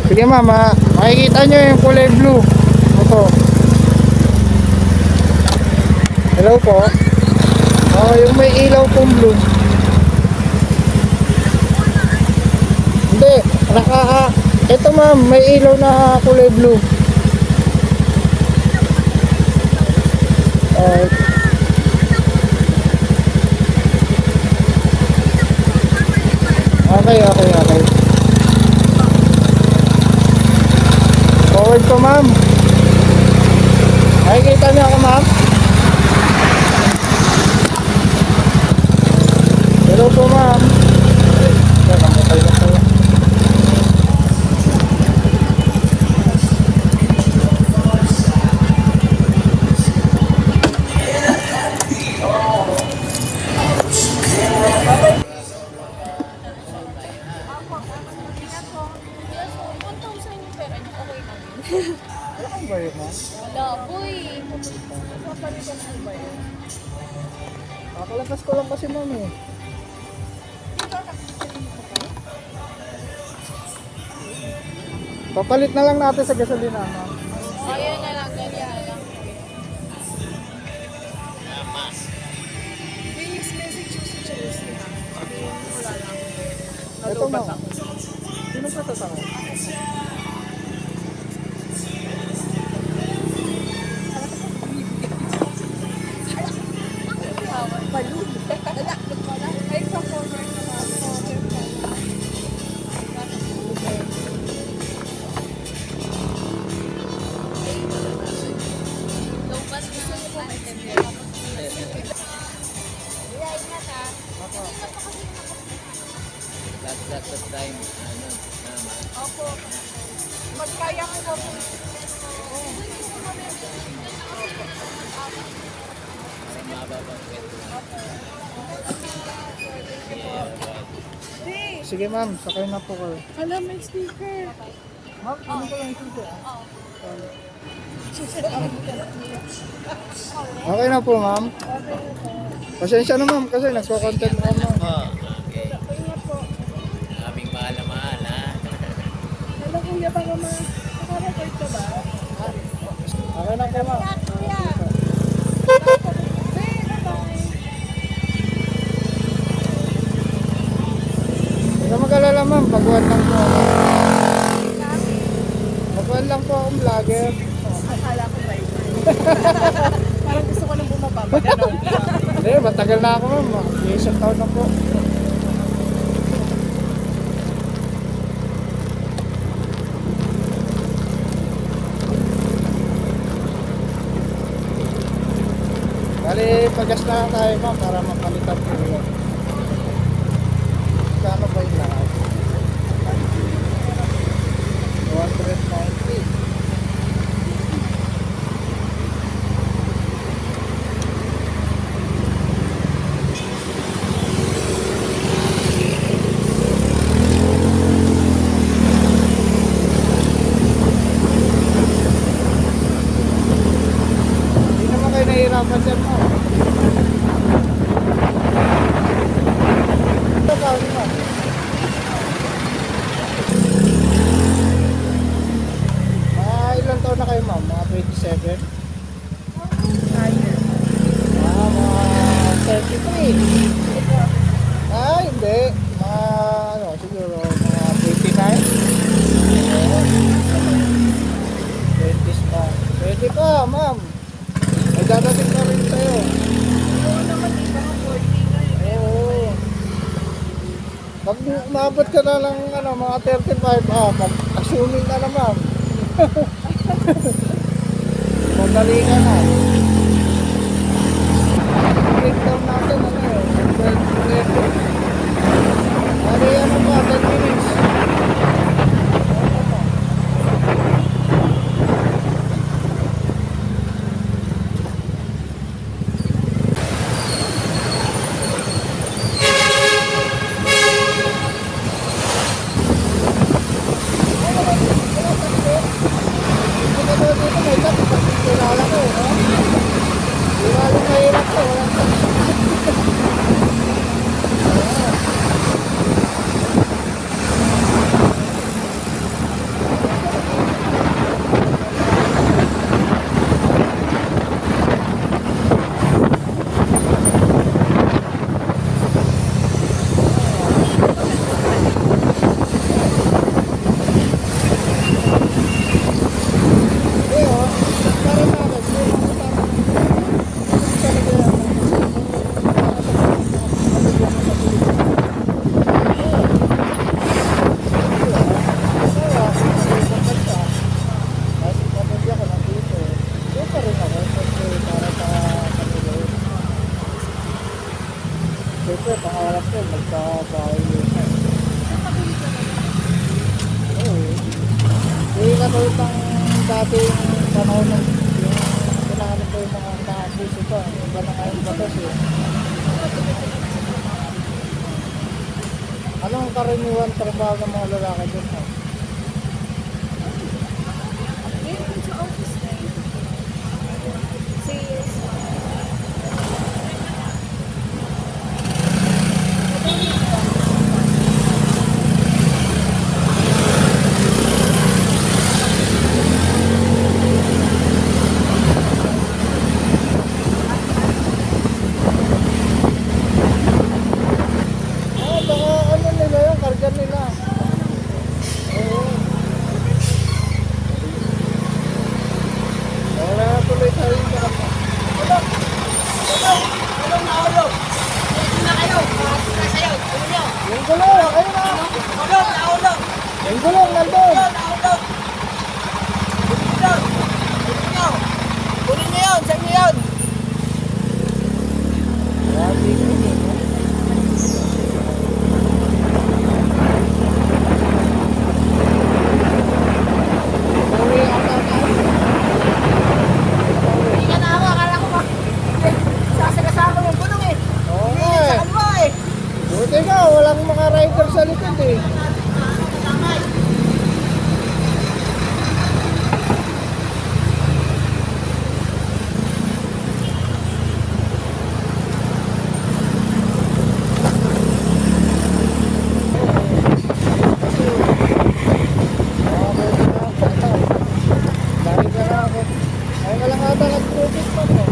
Sige ma'am, makikita nyo yung kulay blue. Ito. Hello po. Yung may ilaw pong blue. Hindi, ito ma'am, may ilaw na kulay blue. Okay. Forward ko ma'am. Nakikita niyo ako ma'am? Hello po ma'am. Wala kang bayo ma'am? Wala po eh. Papalitan ko ba yun? Kakalakas ko lang kasi ma'am eh. Papalit na lang natin sa gasolina ma'am. Ayun na lang, ganyan lang. Please message you si Chelsea ha. Wala lang. Ito ma'am. Nalubat ako. Sino pa sa ako? Balloon. Ay, pa-forward na lang. Lumpas gusto mo po. Lots of time, Opo. Magkaya ko po. Sige ma'am, sakay na po kayo. Alam, may sticker. Ma'am, ano ko lang ito? Okay na po ma'am. Pasensya na ma'am kasi nagko-content na ma'am. Okay. Aming mahal na mahal, ha? Hello, kuya, baka nakarecord ka ba? Okay na po ma'am. Kuya. Hindi ka mag-alala ma'am, pagwan lang po ako. Pagwan lang po akong vlogger. Akala ko ba ito? Parang gusto ko nang bumaba. Ganon. Hindi, matagal na ako ma'am. Isang taon na po. Bali, pagas na tayo ma'am para mapalitan po yun. Kano ba yung lahat? 290. Hindi naman kayo nahihirapan dyan mo. Ito ka, ano mo? Ilang taon na kayo ma'am? Mga 27? Higher. Mga 33. Hindi. Mga siguro mga 29. 20s pa. Pwede pa ma'am. May dadating na rin sa'yo. Oo naman, iba ang 40 ngayon. Oo. Pag umabot ka na lang mga 35, assuming na naman. Madali ka na. Breakdown natin, 12. Ano yan pa, 10 minutes. dati yung panahon ng yung pinahanap ko yung mga nakapuso pa. Iba na nga yung batas eh. Anong karaniwan trabaho ng mga lalaki doon? Ha? Meron sa office na yun. Sales. Ah, baka ano nila yung karga nila. Oo. Wala na tuloy tayo sa kanya. Yung gulong, ayun na. Yung gulong, nandun. Kunin niyo yun, saan niyo yun? Grabe ko yun. Uwi ata tayo. Hindi ka na ako, akala ko ba? Sasagasama yung gulong eh. Oo Hindi nga sa eh. kanwa eh. Buti nga, walang mga rider sa likod eh. Dahil ka na ako. Ay ka lang ata nag-profit pa mo.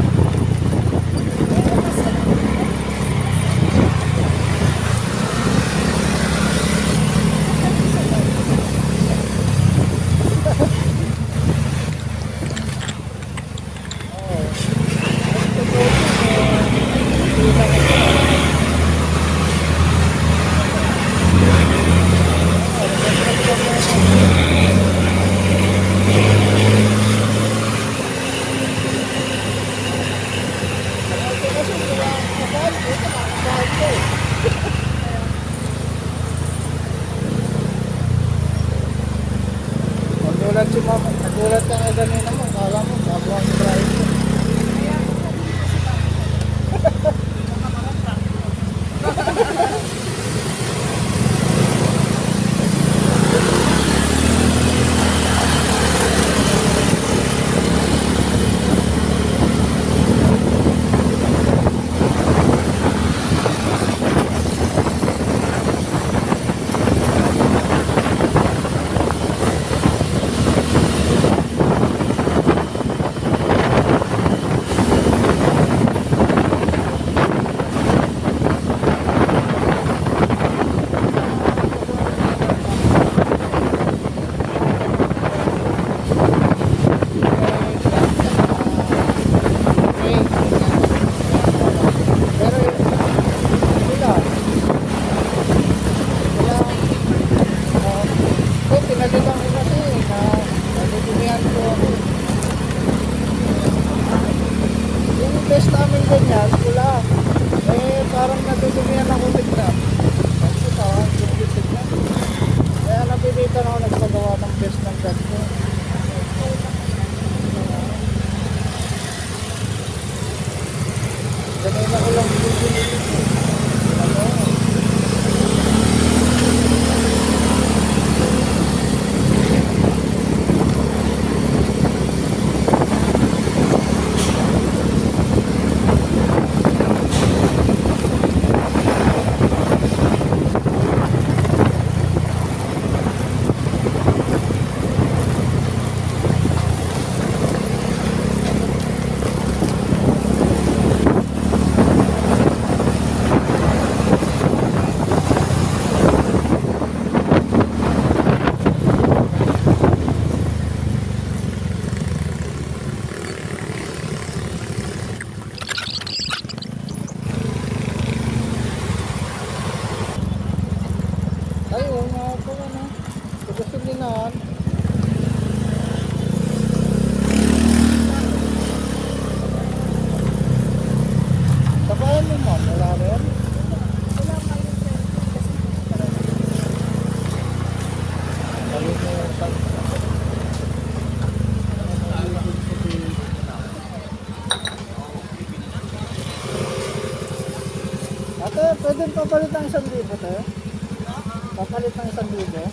Nagulat si mama, nagulat ka nga ganina mo, kala mo, bago ang driver. Pinalitan ko kasi na nadudumihan ko ako. Yung best namin ganyan, pula. Eh, parang nadudumihan ako bigla. Kasi tawag, bigla. Kaya napilitan ako nagpagawa ng best ng gas ko. Ganun ako lang bibili. Ano? gasolinahan. Sa bayan mo ma'am, wala na yan? Wala pa yung Balik mo yung tank. natin papalit ng 1,000 tayo? Papalit ng 1,000?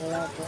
Wala po.